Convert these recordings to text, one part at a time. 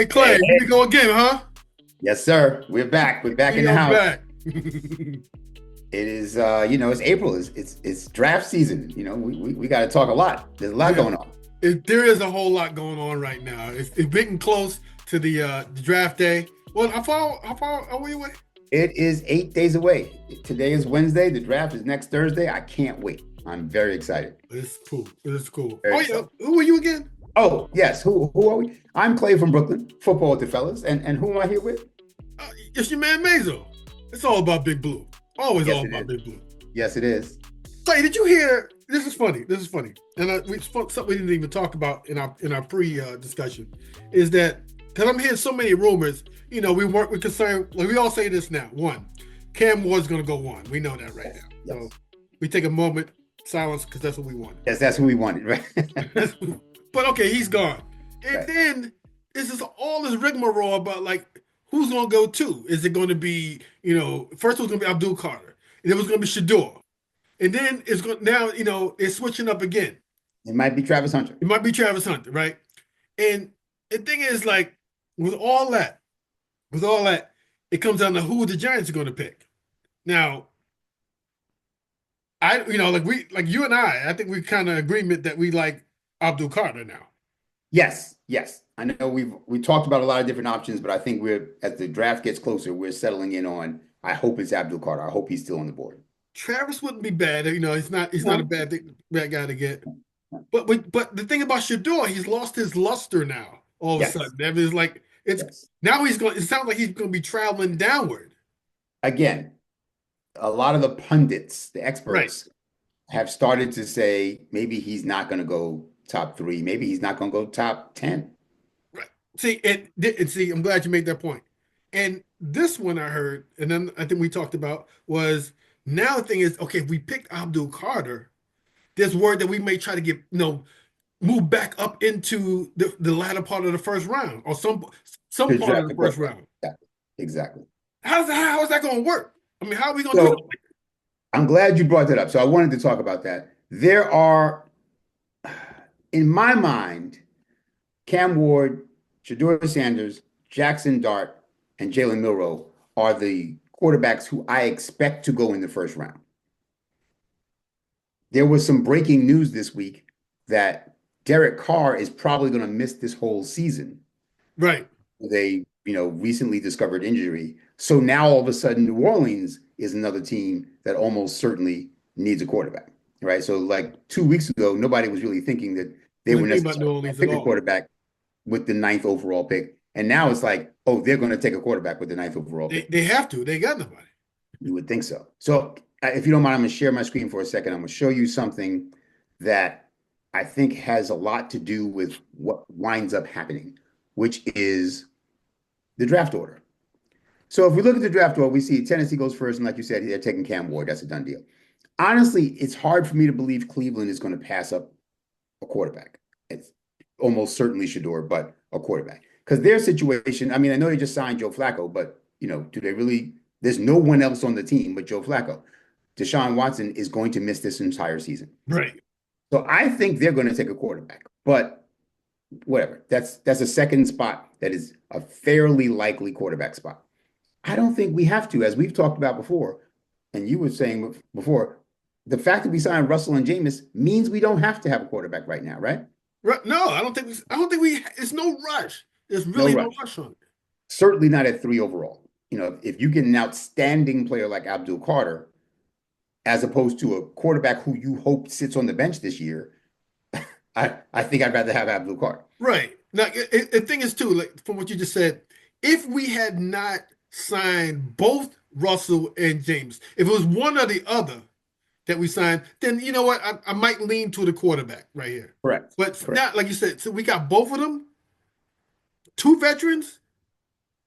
Hey Hey, Clay, here we go again, huh? yes, sir. We're back. We're back in We the are house. back. It is, it's April. It's draft season. We got to talk a lot. There's a lot Yeah, going on. there is a whole lot going on right now. It's getting close to the draft day. Well, how far are we away? It is 8 days away. Today is Wednesday. The draft is next Thursday. I can't wait. I'm very excited. It's cool. It's cool. Very Oh yeah, excited. who are you again? Oh, yes. Who are we? I'm Clay from Brooklyn, football with the fellas. And who am I here with? It's your man Mazo. It's all about Big Blue. Always Yes, all it about is. Big Blue. Yes, it is. Clay, did you hear? This is funny. This is funny, and something we didn't even talk about in our pre discussion is that because I'm hearing so many rumors. We're concerned. Like we all say this now. One, Cam Ward's going to go one. We know that right Yes. now. Yes. So we take a moment silence because that's what we want. Yes, that's who we wanted, right? But okay, he's gone, and Right. then this is all this rigmarole about like who's going to go to. Is it going to be first it was going to be Abdul Carter, and it was going to be Shador. And then it's going now, it's switching up again. It might be Travis Hunter. It might be Travis Hunter, right? And the thing is, like, with all that, it comes down to who the Giants are going to pick. Now, like you and I think we kind of agreement that we like Abdul Carter now. Yes, yes. I know we talked about a lot of different options, but I think as the draft gets closer, we're settling in on. I hope it's Abdul Carter. I hope he's still on the board. Travis wouldn't be bad. He's not a No. bad guy to get. But the thing about Shador, he's lost his luster now. All of a Yes. sudden, that is like Yes. now he's going. It sounds like he's going to be traveling downward. Again, a lot of the pundits, the experts, have started to say maybe he's not going to go top 3. Maybe he's not going to go top 10. Right. See, see, I'm glad you made that point. And this one I heard, and then I think we talked about was now the thing is, okay, if we picked Abdul Carter, there's word that we may try to get, move back up into the latter part of the first round or some To part draft of the the first quarterback. round. Exactly. How is that going to work? I mean, how are we going to do So it? I'm glad you brought that up. So I wanted to talk about that. There are, in my mind, Cam Ward, Shador Sanders, Jackson Dart, and Jalen Milroe are the quarterbacks who I expect to go in the first round. There was some breaking news this week that Derek Carr is probably going to miss this whole season. Right. They, recently discovered injury. So now all of a sudden, New Orleans is another team that almost certainly needs a quarterback, right? So like 2 weeks ago, nobody was really thinking that they were Didn't think about New necessarily going Orleans to at pick a all. quarterback with the 9th overall pick. And now it's like, oh, they're going to take a quarterback with the 9th overall pick. They have to. They got nobody. You would think so. So if you don't mind, I'm going to share my screen for a second. I'm going to show you something that I think has a lot to do with what winds up happening, which is the draft order. So if we look at the draft order, we see Tennessee goes first, and like you said, they're taking Cam Ward. That's a done deal. Honestly, it's hard for me to believe Cleveland is going to pass up a quarterback. It's almost certainly Shador, but a quarterback. Because their situation, I mean, I know they just signed Joe Flacco, but, do they really? There's no one else on the team but Joe Flacco. Deshaun Watson is going to miss this entire season. Right. So I think they're going to take a quarterback, but whatever. That's a second spot that is a fairly likely quarterback spot. I don't think we have to, as we've talked about before, and you were saying before, the fact that we signed Russell and Jameis means we don't have to have a quarterback right now, right? Right. No, I don't think we. It's no rush. There's No really no rush. rush on it. Certainly not at 3 overall. If you get an outstanding player like Abdul Carter, as opposed to a quarterback who you hope sits on the bench this year, I think I'd rather have Abdul Carter. Right. Now, the thing is, too, like from what you just said, if we had not signed both Russell and James, if it was one or the other that we signed, then you know what? I might lean to the quarterback right here. Correct. But Correct. not like you said, so we got both of them, 2 veterans,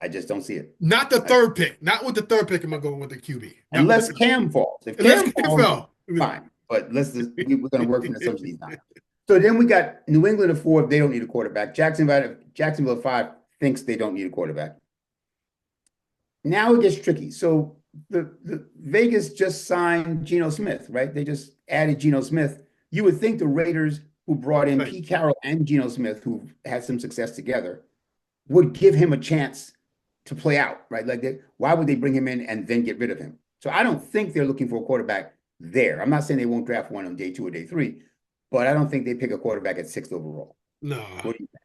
I just don't see it. not the third pick. Not with the third pick am I going with the QB. Unless Cam falls. If Unless Cam Cam falls, fell. fine. But we're going to work from the assumption he's not. So then we got New England at 4. They don't need a quarterback. Jacksonville at 5 thinks they don't need a quarterback. Now it gets tricky. So the Vegas just signed Geno Smith, right? They just added Geno Smith. You would think the Raiders, who brought in Right. Pete Carroll and Geno Smith, who had some success together, would give him a chance to play out, right? Like, why would they bring him in and then get rid of him? So I don't think they're looking for a quarterback there. I'm not saying they won't draft one on day 2 or day 3, but I don't think they pick a quarterback at 6th overall. No. What do you think?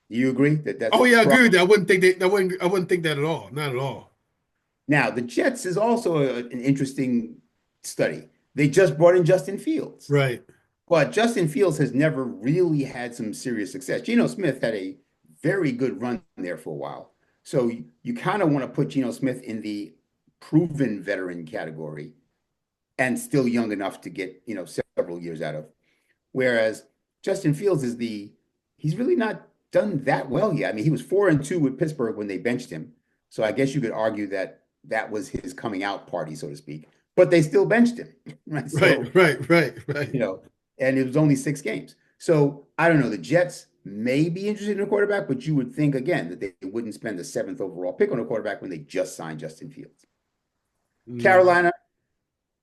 Do you agree that that's Oh yeah, I agree with probably that. I wouldn't think that. I wouldn't think that at all. Not at all. now? The Jets is also an interesting study. They just brought in Justin Fields. Right. But Justin Fields has never really had some serious success. Geno Smith had a very good run there for a while. So you kind of want to put Geno Smith in the proven veteran category and still young enough to get, several years out of. Whereas Justin Fields he's really not done that well yet. I mean, he was 4-2 with Pittsburgh when they benched him. So I guess you could argue that that was his coming out party, so to speak. But they still benched him, right? Right. So, Right. Right. Right. you know, and it was only 6 games. So I don't know. The Jets may be interested in a quarterback, but you would think again that they wouldn't spend the 7th overall pick on a quarterback when they just signed Justin Fields. No. Carolina,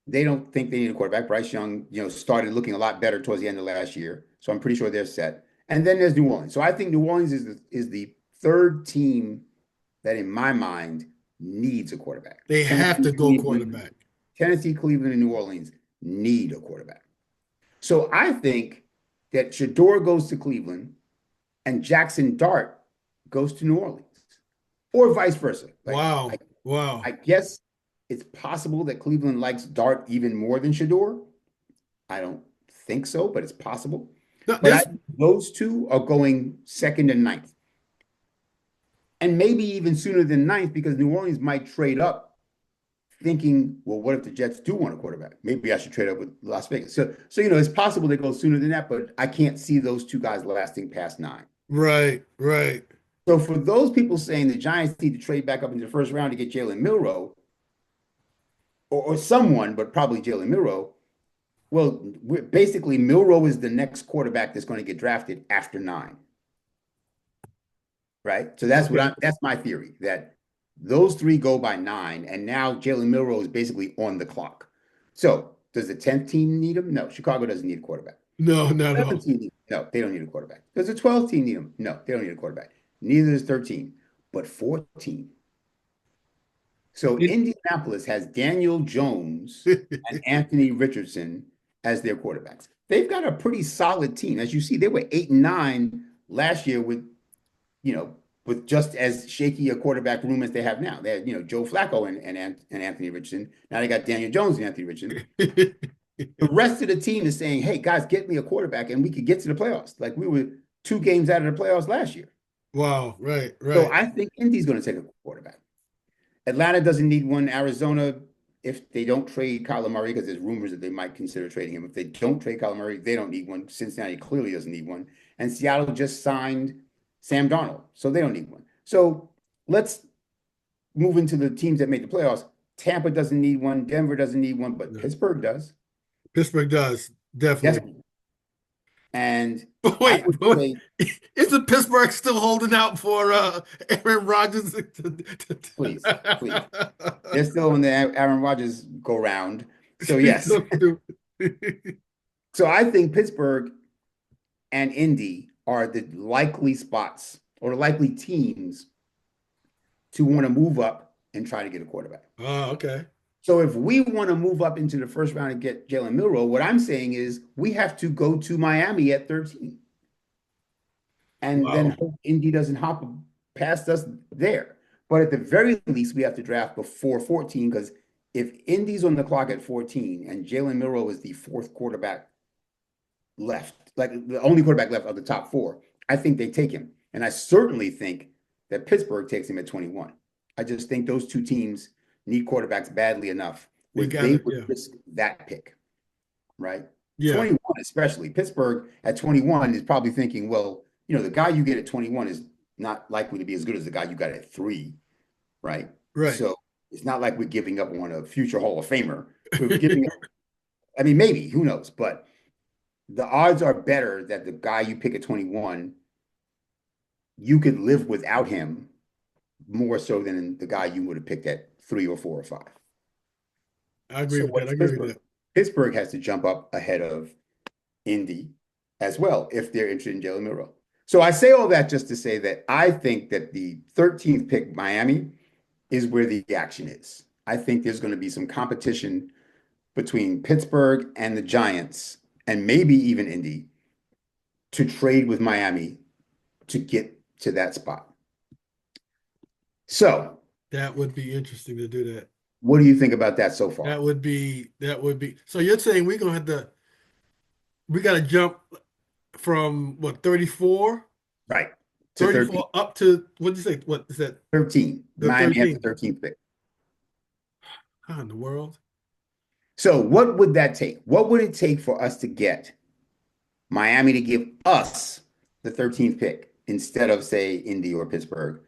they don't think they need a quarterback. Bryce Young, started looking a lot better towards the end of last year, so I'm pretty sure they're set. And then there's New Orleans. So I think New Orleans is the third team that, in my mind, needs a quarterback. They have Tennessee, to go Cleveland, quarterback. Tennessee, Cleveland, and New Orleans need a quarterback. So I think that Shador goes to Cleveland and Jackson Dart goes to New Orleans, or vice versa. Like Wow. I Wow. guess it's possible that Cleveland likes Dart even more than Shador. I don't think so, but it's possible. No, But there's those two are going second and ninth, and maybe even sooner than ninth because New Orleans might trade up thinking, well, what if the Jets do want a quarterback? Maybe I should trade up with Las Vegas. So it's possible they go sooner than that, but I can't see those two guys lasting past 9. right. Right. So for those people saying the Giants need to trade back up into the first round to get Jalen Milroe or someone, but probably Jalen Milroe, well, basically Milroe is the next quarterback that's going to get drafted after 9, right? So Okay. that's my theory that those 3 go by 9, and now Jalen Milroe is basically on the clock. So does the 10th team need him? No, Chicago doesn't need a quarterback. No, Does not the at all. 17 need him? No, they don't need a quarterback. Does the 12th team need him? No, they don't need a quarterback. Neither does 13, but 14. So It- Indianapolis has Daniel Jones and Anthony Richardson as their quarterbacks. They've got a pretty solid team. As you see, they were 8-9 last year you know, with just as shaky a quarterback room as they have now. They had, Joe Flacco and Anthony Richardson. Now they got Daniel Jones and Anthony Richardson. The rest of the team is saying, hey, guys, get me a quarterback and we could get to the playoffs. Like we were 2 games out of the playoffs last year. Wow. Right. So Right. I think Indy's going to take a quarterback. Atlanta doesn't need one. Arizona, if they don't trade Kyler Murray, because there's rumors that they might consider trading him. If they don't trade Kyler Murray, they don't need one. Cincinnati clearly doesn't need one. And Seattle just signed Sam Darnold, so they don't need one. So let's move into the teams that made the playoffs. Tampa doesn't need one. Denver doesn't need one, but No. Pittsburgh does. Pittsburgh does definitely. Desperately. And But I wait, would but say, isn't Pittsburgh still holding out for Aaron Rodgers? please, please. They're still in the Aaron Rodgers go round. So He's yes. so stupid. So I think Pittsburgh and Indy are the likely spots or the likely teams to want to move up and try to get a quarterback. Oh, okay. So if we want to move up into the first round and get Jalen Milroe, what I'm saying is we have to go to Miami at 13 and then Wow. hope Indy doesn't hop past us there. But at the very least, we have to draft before 14 because if Indy's on the clock at 14 and Jalen Milroe is the 4th quarterback left, like the only quarterback left of the top 4, I think they take him. And I certainly think that Pittsburgh takes him at 21. I just think those two teams need quarterbacks badly enough They where got they it. would Yeah. risk that pick, right? Yeah. 21, especially Pittsburgh at 21 is probably thinking, well, the guy you get at 21 is not likely to be as good as the guy you got at 3, right? Right. So it's not like we're giving up on a future Hall of Famer. We're giving up, I mean, maybe, who knows? But the odds are better that the guy you pick at 21, you could live without him more so than the guy you would have picked at 3 or 4 or 5. I agree So with what that. I is agree with Pittsburgh? that. Pittsburgh has to jump up ahead of Indy as well if they're interested in Jalen Milroe. So I say all that just to say that I think that the 13th pick, Miami, is where the action is. I think there's going to be some competition between Pittsburgh and the Giants, and maybe even Indy, to trade with Miami to get to that spot. So, That would be interesting to do that. what do you think about that so far? That would be. So you're saying we're gonna have to we gotta jump from what 34, Right. To 13. 34 up to what did you say? What is that? 13. The Miami has the 13. 13th pick. How in the world? So, what would that take? What would it take for us to get Miami to give us the 13th pick instead of, say, Indy or Pittsburgh,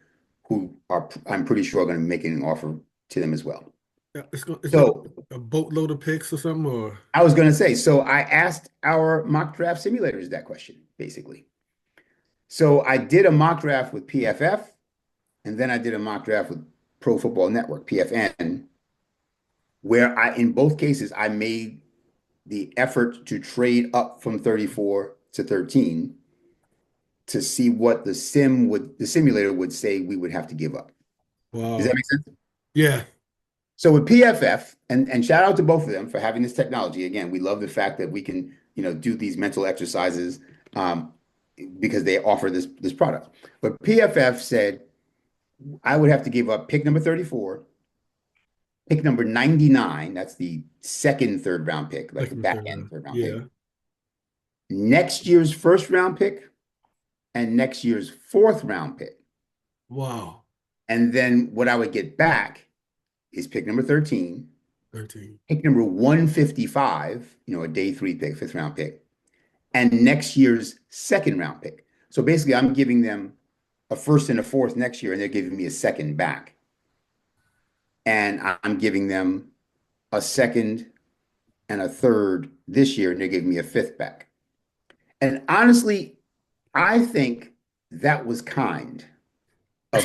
who are, I'm pretty sure, going to make an offer to them as well? Yeah, it's gonna So, be a boatload of picks or something, or I was going to say, so I asked our mock draft simulators that question, basically. So, I did a mock draft with PFF, and then I did a mock draft with Pro Football Network, PFN, where in both cases, I made the effort to trade up from 34 to 13 to see what the simulator would say we would have to give up. Does that wow. make sense? Yeah. So with PFF, and shout out to both of them for having this technology. Again, we love the fact that we can, do these mental exercises um, because they offer this product. But PFF said I would have to give up pick number 34, pick number 99, that's the second third round pick, like the Second and back third end round. third round Yeah. pick, next year's first round pick, and next year's fourth round pick. Wow. And then what I would get back is pick number 13, 13. pick number 155, a day three pick, fifth round pick, and next year's second round pick. So basically, I'm giving them a first and a fourth next year, and they're giving me a second back. And I'm giving them a second and a third this year, and they're giving me a fifth back. And honestly, I think that was kind of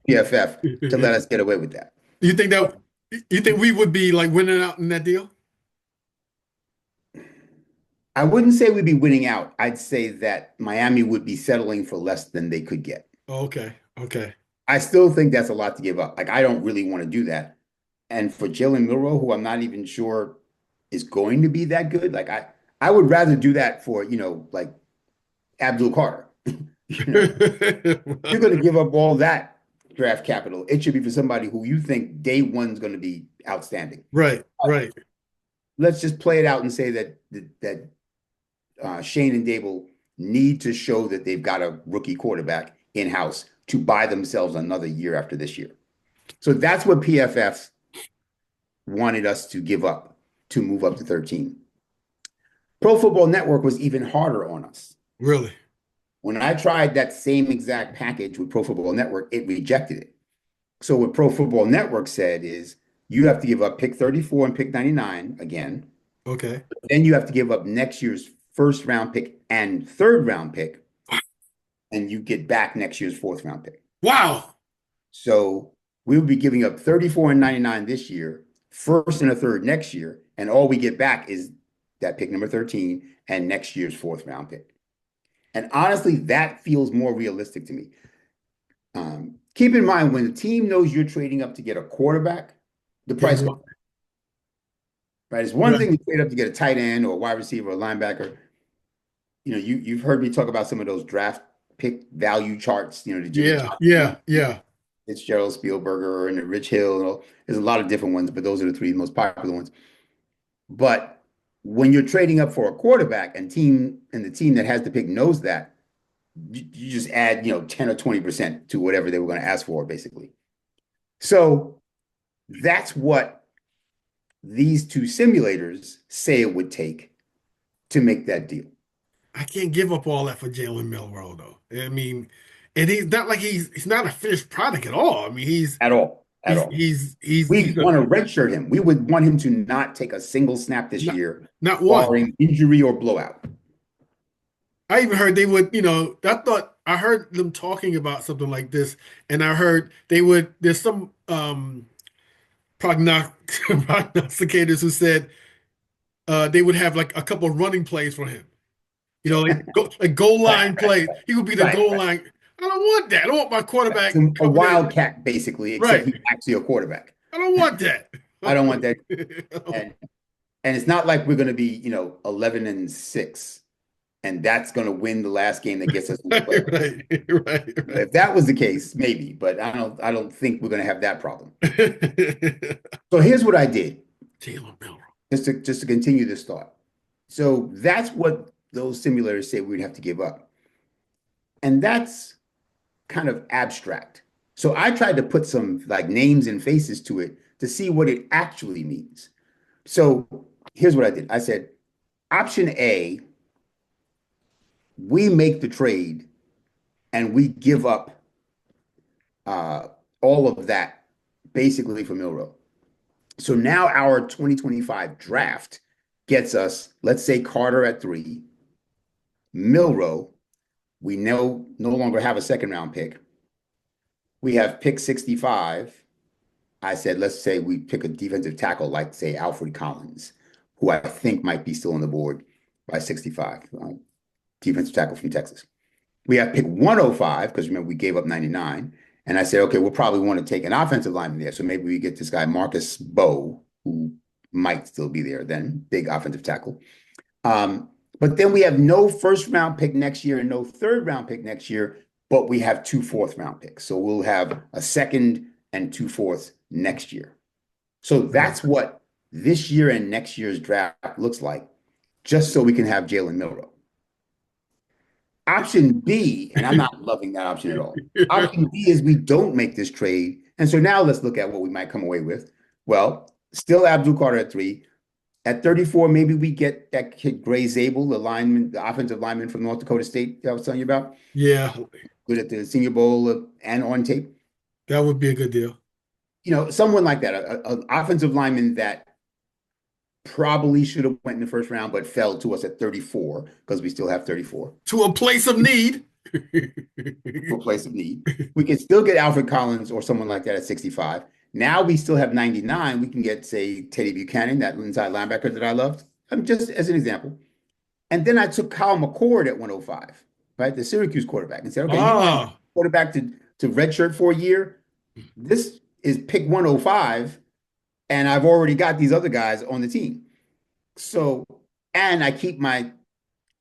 PFF to let us get away with that. You think that you think we would be like winning out in that deal? I wouldn't say we'd be winning out. I'd say that Miami would be settling for less than they could get. Oh, okay. Okay. I still think that's a lot to give up. Like, I don't really want to do that. And for Jalen Milroe, who I'm not even sure is going to be that good, like I would rather do that for, like Abdul Carter. You know, you're going to give up all that draft capital. It should be for somebody who you think day one's going to be outstanding. Right, right. Let's just play it out and say that Shane and Dable need to show that they've got a rookie quarterback in-house to buy themselves another year after this year. So that's what PFF wanted us to give up to move up to 13. Pro Football Network was even harder on us. Really? When I tried that same exact package with Pro Football Network, it rejected it. So what Pro Football Network said is you have to give up pick 34 and pick 99 again. Okay. Then you have to give up next year's first round pick and third round pick, and you get back next year's fourth round pick. Wow. So we would be giving up 34 and 99 this year, first and a third next year, and all we get back is that pick number 13 and next year's fourth round pick. And honestly, that feels more realistic to me. Keep in mind, when the team knows you're trading up to get a quarterback, the Yeah. price goes up. Right? It's one Right. thing to trade up to get a tight end or a wide receiver or a linebacker. You've heard me talk about some of those draft pick value charts, the Jimmy Yeah. Johnson, Yeah. Yeah. Fitzgerald, Spielberger, and the Rich Hill. There's a lot of different ones, but those are the three most popular ones. But when you're trading up for a quarterback and the team that has the pick knows that, you just add, 10 or 20% to whatever they were going to ask for, basically. So that's what these two simulators say it would take to make that deal. I can't give up all that for Jalen Milroe, though. I mean, and he's not like he's not a finished product at all. I mean, he's At all. At he's all. he's he's We he's a want to redshirt him. We would want him to not take a single snap this not year, not one. barring injury or blowout. I even heard they would, I thought I heard them talking about something like this, and I heard there's some prognosticators who said they would have like a couple of running plays for him. like goal Right, line plays. He would be the right, goal right. line. I don't want that. I don't want my quarterback So a coming in. wildcat, basically, except Right. he's actually a quarterback. I don't want that. I don't want that. And and it's not like we're going to be, 11-6, and that's going to win the last game that gets us in the Right, playoffs. right, right, If that was the case, maybe, but I don't think we're going to have that problem. right. So here's what I did, Jalen Milroe. just to continue this thought. So that's what those simulators say we'd have to give up. And that's kind of abstract. So I tried to put some like names and faces to it to see what it actually means. So here's what I did. I said, option A, we make the trade and we give up uh, all of that basically for Milrow. So now our 2025 draft gets us, let's say Carter at 3, Milrow. We no longer have a second round pick. We have pick 65. I said, let's say we pick a defensive tackle like, say, Alfred Collins, who I think might be still on the board by 65, defensive tackle from Texas. We have pick 105, because remember, we gave up 99. And I said, okay, we'll probably want to take an offensive lineman there. So maybe we get this guy, Marcus Bowe, who might still be there then, big offensive tackle. But then we have no first round pick next year and no third round pick next year, but we have 2 fourth round picks. So we'll have a second and 2 fourths next year. So that's what this year and next year's draft looks like, just so we can have Jalen Milrow. Option B, and I'm not loving that option at all. Option B is we don't make this trade. And so now let's look at what we might come away with. Well, still Abdul Carter at 3. At 34, maybe we get that kid Gray Zabel, the offensive lineman from North Dakota State that I was telling you about. Yeah, Good at the Senior Bowl and on tape. that would be a good deal. Someone like that, an offensive lineman that probably should have went in the first round, but fell to us at 34 because we still have 34. To a place of need. For a place of need. We can still get Alfred Collins or someone like that at 65. Now we still have 99. We can get, say, Teddy Buchanan, that inside linebacker that I loved. Just as an example. And then I took Kyle McCord at 105, right? The Syracuse quarterback, and said, okay, you want Ah, quarterback to redshirt for a year? This is pick 105, and I've already got these other guys on the team. So, and I keep my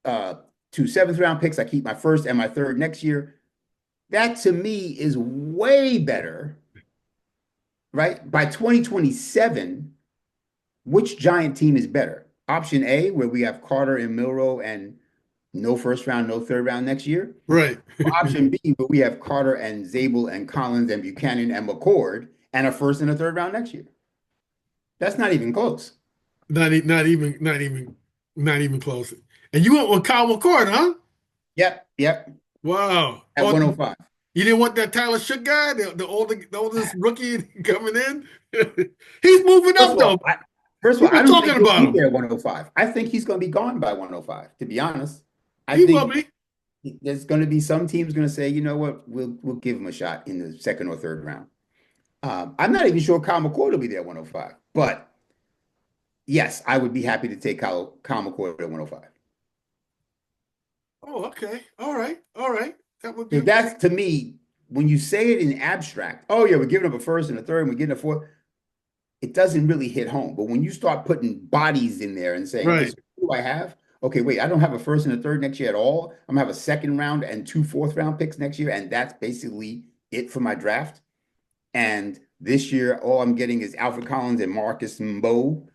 2 seventh round picks. I keep my first and my third next year. That to me is way better, right? By 2027, which Giant team is better? Option A, where we have Carter and Milrow and no first round, no third round next year. right. Or option B, where we have Carter and Zabel and Collins and Buchanan and McCord and a first and a third round next year. That's not even close. Not even close. And you went with Kyle McCord, huh? Yep. Wow. At Oh, 105. you didn't want that Tyler Shook guy, the oldest rookie coming in? He's moving First up of all, though. I, first of all, I People don't talking think he'll about be him. there at 105. I think he's going to be gone by 105, to be honest. I He will think be. there's going to be some teams going to say, you know what, we'll give him a shot in the second or third round. I'm not even sure Kyle McCord will be there at 105, but yes, I would be happy to take Kyle McCord at 105. Oh, okay. All right. All right. That would So be that's to me, when you say it in abstract, oh yeah, we're giving up a first and a third, and we're getting a fourth, it doesn't really hit home. But when you start putting bodies in there and saying, okay, right. so who do I have? Okay, wait, I don't have a first and a third next year at all. I'm gonna have a second round and 2 fourth round picks next year, and that's basically it for my draft. And this year, all I'm getting is Alfred Collins and Marcus Mbow.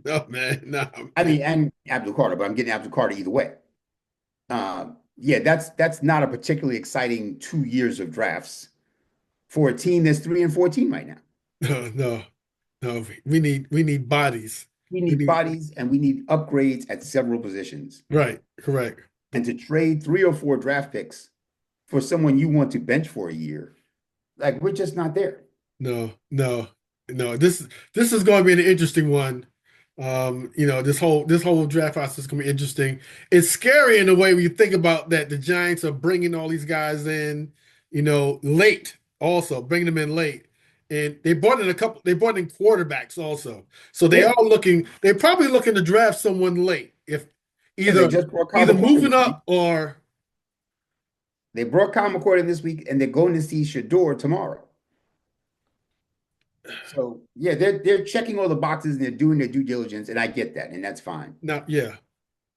No, man. No. I mean, and Abdul Carter, but I'm getting Abdul Carter either way. Yeah, that's not a particularly exciting 2 years of drafts for a team that's 3-14 right now. No, no, no. We need bodies. We We need need bodies and we need upgrades at several positions. right, correct. And to trade 3 or 4 draft picks for someone you want to bench for a year, like we're just not there. No, no, no. This is going to be an interesting one. This whole draft process is going to be interesting. It's scary in a way when you think about that the Giants are bringing all these guys in, late. Also bringing them in late, and they brought in a couple. They brought in quarterbacks also, so they Yeah. are looking. They're probably looking to draft someone late Yeah, they either just brought Kyle either McCord moving this week. up or They brought Kyle McCord in this week, and they're going to see Shador tomorrow. So yeah, they're checking all the boxes and they're doing their due diligence, and I get that, and that's fine. not. Yeah,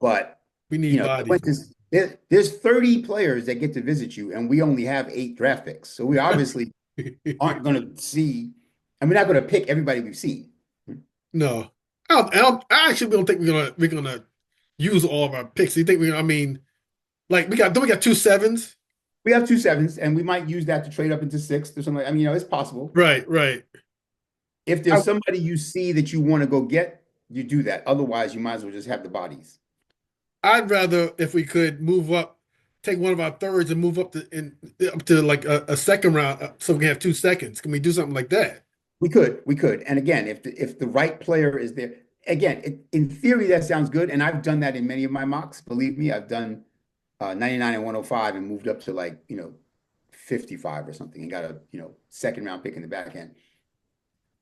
But we you need know, bodies. there's 30 players that get to visit you, and we only have 8 draft picks. So we obviously aren't going to see, and we're not going to pick everybody we've seen. No, I actually don't think we're gonna use all of our picks. You think we? I mean, like we got two sevens. We have 2 sevens, and we might use that to trade up into sixth or something. I mean, it's possible. Right, right. If there's somebody you see that you want to go get, you do that. Otherwise, you might as well just have the bodies. I'd rather if we could move up, take one of our thirds and move up to like a second round, so we can have 2 seconds. Can we do something like that? We could. And again, if the right player is there, again, in theory, that sounds good. And I've done that in many of my mocks. Believe me, I've done 99 and 105 and moved up to 55 or something and got a second round pick in the back end.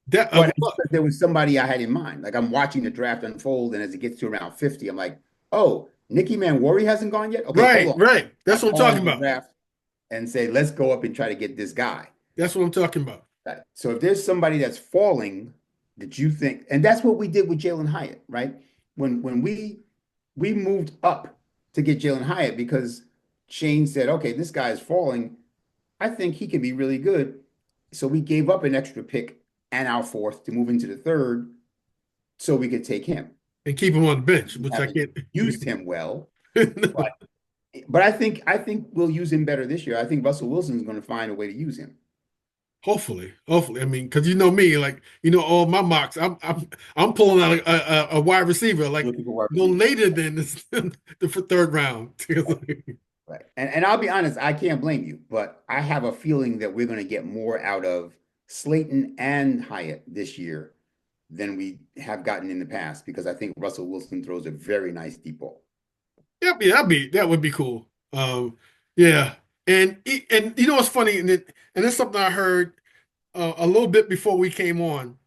That But there was somebody I had in mind. Like I'm watching the draft unfold, and as it gets to around 50, I'm like, oh, Nicky Manwari hasn't gone yet. Okay, hold right, on. right. That's what I'm Pause talking the about. draft and say, let's go up and try to get this guy. That's what I'm talking about. Right. So if there's somebody that's falling that you think, and that's what we did with Jalen Hyatt, right? When we moved up to get Jalen Hyatt because Shane said, okay, this guy is falling. I think he can be really good. So we gave up an extra pick and our fourth to move into the third so we could take him. And keep him on the bench, We which I haven't can't. used him well, No. but I think we'll use him better this year. I think Russell Wilson is going to find a way to use him. Hopefully. I mean, because you know me, like all my mocks, I'm pulling out a wide receiver like Looking for wide no receivers. later than the third round. Right. And I'll be honest, I can't blame you, but I have a feeling that we're going to get more out of Slayton and Hyatt this year than we have gotten in the past because I think Russell Wilson throws a very nice deep ball. Yep, yeah, that would be cool. Yeah, and you know what's funny, and that's something I heard a little bit before we came on.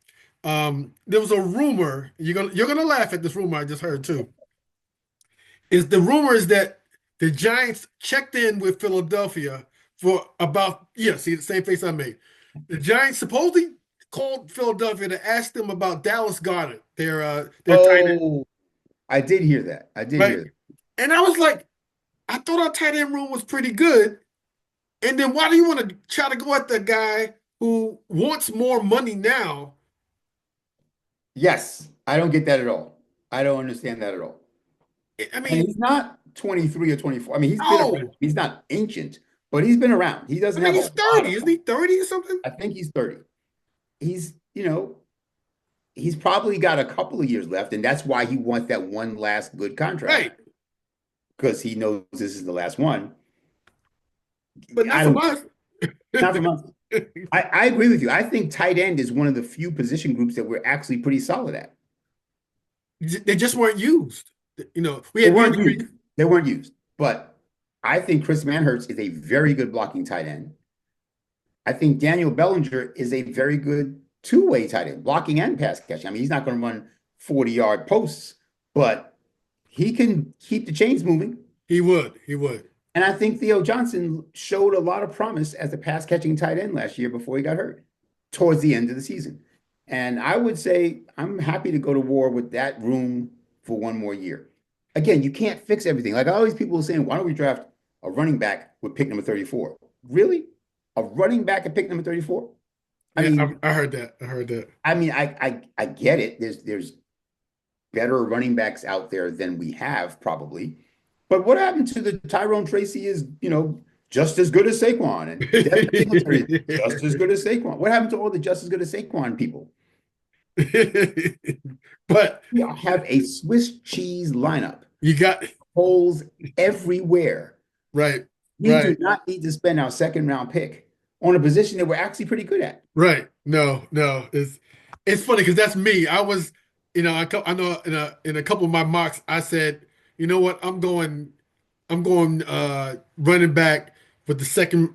There was a rumor. You're gonna laugh at this rumor I just heard too. Is the rumor is that the Giants checked in with Philadelphia for about see the same face I made. The Giants supposedly called Philadelphia to ask them about Dallas Goedert, their tight end, Oh, I did hear that. I did right? hear that. And I was like, I thought our tight end room was pretty good. And then why do you want to try to go at the guy who wants more money now? Yes, I don't get that at all. I don't understand that at all. I And mean, he's not 23 or 24. I mean, he's been around. no. He's not ancient, but he's been around. He I doesn't mean, have a he's lot 30. of Isn't time. he 30 or something? I think he's 30. He's, he's probably got a couple of years left, and that's why he wants that one last good contract Right. because he knows this is the last one. But not I from don't, us. not from us. I agree with you. I think tight end is one of the few position groups that we're actually pretty solid at. They just weren't used. We They had weren't injuries. used. They weren't used. But I think Chris Manhertz is a very good blocking tight end. I think Daniel Bellinger is a very good two-way tight end, blocking and pass catching. I mean, he's not going to run 40-yard posts, but he can keep the chains moving. He would. He would. And I think Theo Johnson showed a lot of promise as a pass catching tight end last year before he got hurt towards the end of the season. And I would say I'm happy to go to war with that room for one more year. Again, you can't fix everything. Like always people are saying, why don't we draft a running back with pick number 34? Really? A running back at pick number 34? I Yeah, mean, I heard that. I heard that. I mean, I get it. There's better running backs out there than we have probably. But what happened to the Tyrone Tracy is, just as good as Saquon, and Devin Singletary is just as good as Saquon. What happened to all the just as good as Saquon people? But We have a Swiss cheese lineup, you got holes everywhere. right, We do right, not need to spend our second round pick on a position that we're actually pretty good at. right. No, no. It's funny because that's me. I was, I know in a couple of my mocks, I said, you know what, I'm going running back with the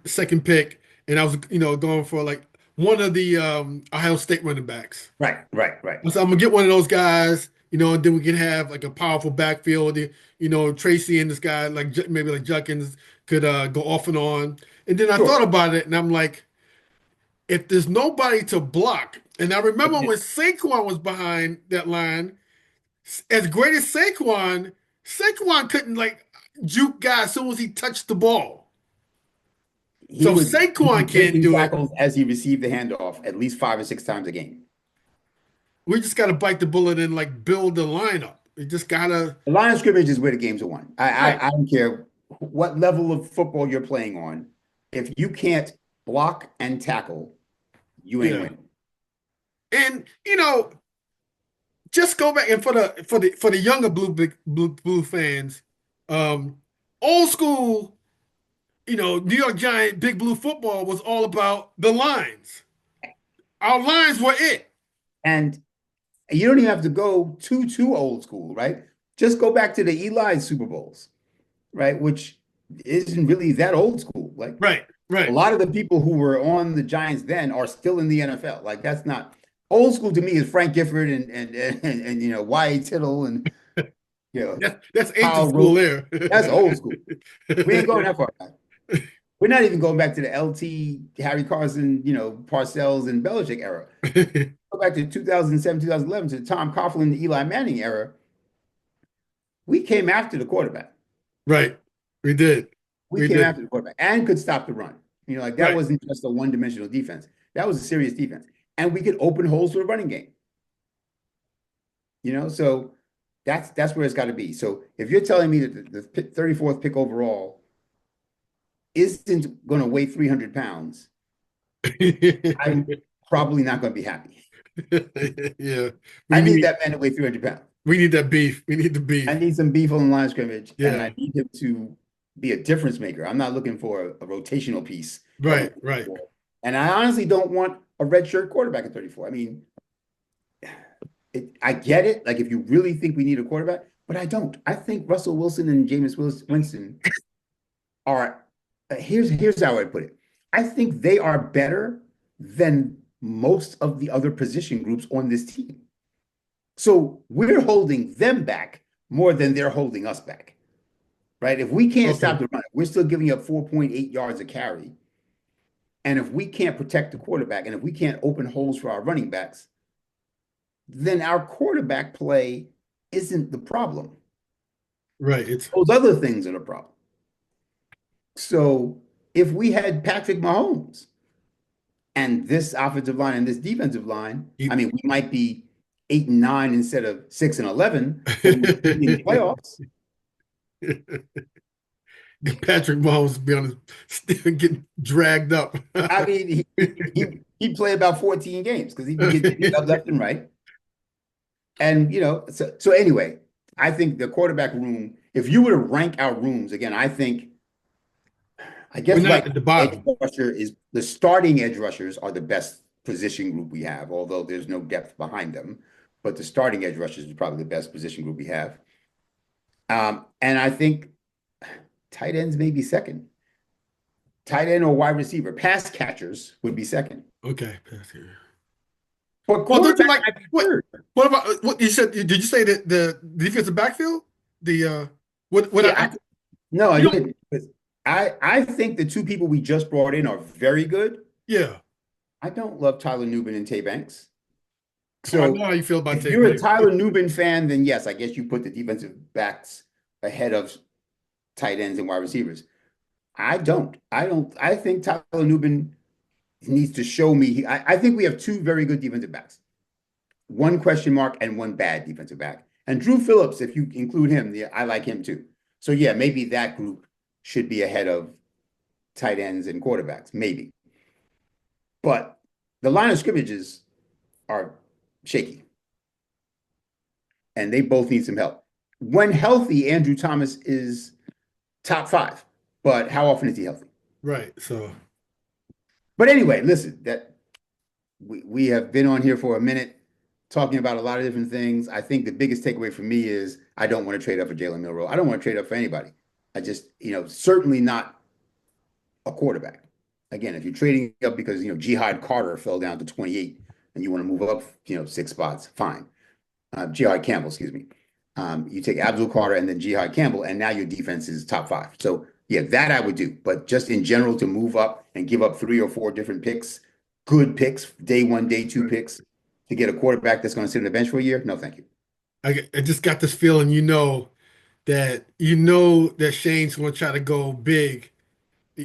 second pick, and I was going for like one of the Ohio State running backs. Right. So I'm gonna get one of those guys and then we can have like a powerful backfield. Tracy and this guy like maybe like Junkins could go off and on. And then I Sure. thought about it, and I'm like, if there's nobody to block, and I remember when Saquon was behind that line, as great as Saquon couldn't like juke guys as soon as he touched the ball. He So if was Saquon can't breaking do it, tackles as he received the handoff at least 5 or 6 times a game. we just got to bite the bullet and like build the lineup. We just gotta. The line of scrimmage is where the games are won. Right. I don't care what level of football you're playing on. If you can't block and tackle, you ain't Yeah. winning. And just go back and for the younger blue fans, um, old school, New York Giant Big Blue football was all about the lines. Our lines were it. And you don't even have to go too old school, right? Just go back to the Eli Super Bowls, right? Which isn't really that old school. Like Right, a right. lot of the people who were on the Giants then are still in the NFL. Like that's not old school to me is Frank Gifford and Y.A. Tittle and That's ancient Kyle school Rote. there. That's old school. We ain't going that far back. We're not even going back to the LT, Harry Carson, Parcells and Belichick era. Go back to 2007, 2011 to the Tom Coughlin, Eli Manning era. We came after the quarterback. Right. We did. We We came did. after the quarterback and could stop the run. Like that Right. wasn't just a one-dimensional defense. That was a serious defense. And we could open holes for a running game. So that's where it's got to be. So if you're telling me that the 34th pick overall isn't going to weigh 300 pounds, I'm probably not going to be happy. Yeah. We I need need that man to weigh 300 pounds. we need that beef. We need the I beef. need some beef on the line of scrimmage, and Yeah. I need him to be a difference maker. I'm not looking for a rotational piece Right, at right. 34. And I honestly don't want a redshirt quarterback at 34. I mean, I get it. Like if you really think we need a quarterback, but I don't. I think Russell Wilson and Winston are. Here's how I put it. I think they are better than most of the other position groups on this team. So we're holding them back more than they're holding us back, right? If we can't Okay. stop the run, we're still giving up 4.8 yards a carry. And if we can't protect the quarterback and if we can't open holes for our running backs, then our quarterback play isn't the problem. Right. It's Those other things are the problem. So if we had Patrick Mahomes and this offensive line and this defensive line, I you, mean, we might be 8-9 instead of 6-11, but we'd be in the playoffs. Patrick Mahomes be on his still getting dragged up. I mean, he played about 14 games because he'd be getting beat up left and right. And so anyway, I think the quarterback room, if you were to rank our rooms again, I We're guess right not at the now, edge bottom. rusher is the starting edge rushers are the best position group we have, although there's no depth behind them. But the starting edge rushers is probably the best position group we have. And I think tight ends may be second. Tight end or wide receiver. Pass catchers would be second. Okay. Pass here. But Well, don't you quarterback like might be what? third. What about what you said? Did you say that the defensive backfield? The what? Yeah, no, I You don't. didn't. I think the two people we just brought in are very good. Yeah. I don't love Tyler Nubin and Tay Banks. Oh, I know So how you feel about if Tay you're a Banks. Tyler Nubin fan, then yes, I guess you put the defensive backs ahead of tight ends and wide receivers. I don't. I think Tyler Nubin needs to show me. I think we have two very good defensive backs, one question mark and one bad defensive back. And Drew Phillips, if you include him, yeah, I like him too. So yeah, maybe that group should be ahead of tight ends and quarterbacks, maybe. But the line of scrimmages are shaky, and they both need some help. When healthy, Andrew Thomas is top 5, but how often is he healthy? Right. So But anyway, listen, that we have been on here for a minute talking about a lot of different things. I think the biggest takeaway for me is I don't want to trade up for Jalen Milroe. I don't want to trade up for anybody. I just, certainly not a quarterback. Again, if you're trading up because, Jihad Carter fell down to 28 and you want to move up, 6 spots, fine. Jihad Campbell, excuse me. You take Abdul Carter and then Jihad Campbell, and now your defense is top 5. So yeah, that I would do. But just in general, to move up and give up 3 or 4 different picks, good picks, day 1, day 2 picks, to get a quarterback that's going to sit on the bench for a year, no, thank you. I just got this feeling, that Shane's going to try to go big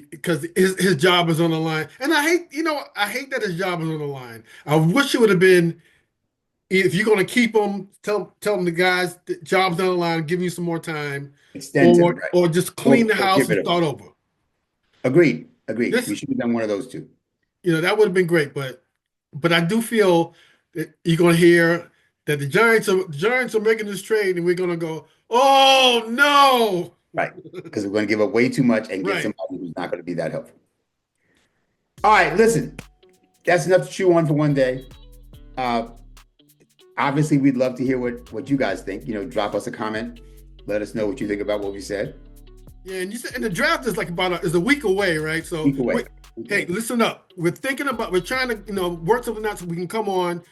because his job is on the line. And I hate that his job is on the line. I wish it would have been, if you're going to keep him, tell him the guys the job's on the line, give you some more time, Extend him, right? or just clean the Or house give it and start up. over. Agreed. This, We should have done one of those 2. that would have been great, but I do feel that you're going to hear that the Giants are making this trade, and we're going to go, oh no, Right, because we're going to give up way too much and get Right. somebody who's not going to be that helpful. All right, listen, that's enough to chew on for one day. Obviously, we'd love to hear what you guys think. Drop us a comment. Let us know what you think about what we said. Yeah, and you said, and the draft is like is a week away, right? So Week away. Hey, listen up. We're trying to work something out so we can come on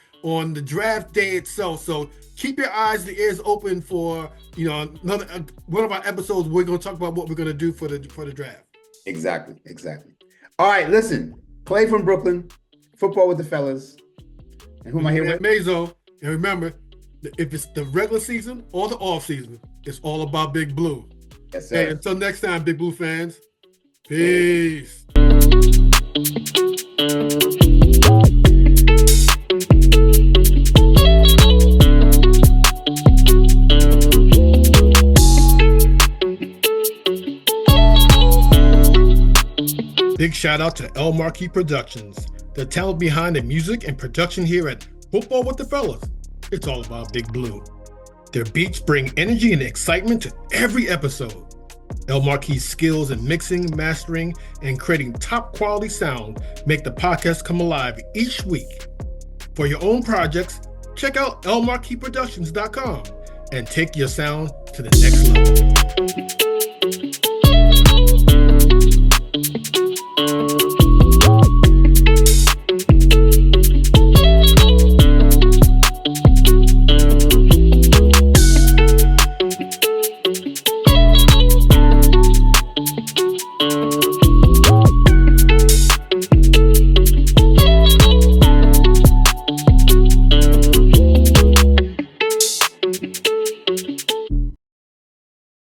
the draft day itself. So keep your eyes and ears open for another one of our episodes. We're going to talk about what we're going to do for the draft. Exactly. All right, listen. Clay from Brooklyn, football with the fellas. And who am I here with? Mayzo. And remember, if it's the regular season or the off season, it's all about Big Blue. Yes, sir. Hey, until next time, Big Blue fans. Peace. Big shout out to El Marquis Productions, the talent behind the music and production here at Football with the Fellas. It's all about Big Blue. Their beats bring energy and excitement to every episode. El Marquis' skills in mixing, mastering, and creating top quality sound make the podcast come alive each week. For your own projects, check out elmarquisproductions.com and take your sound to the next level.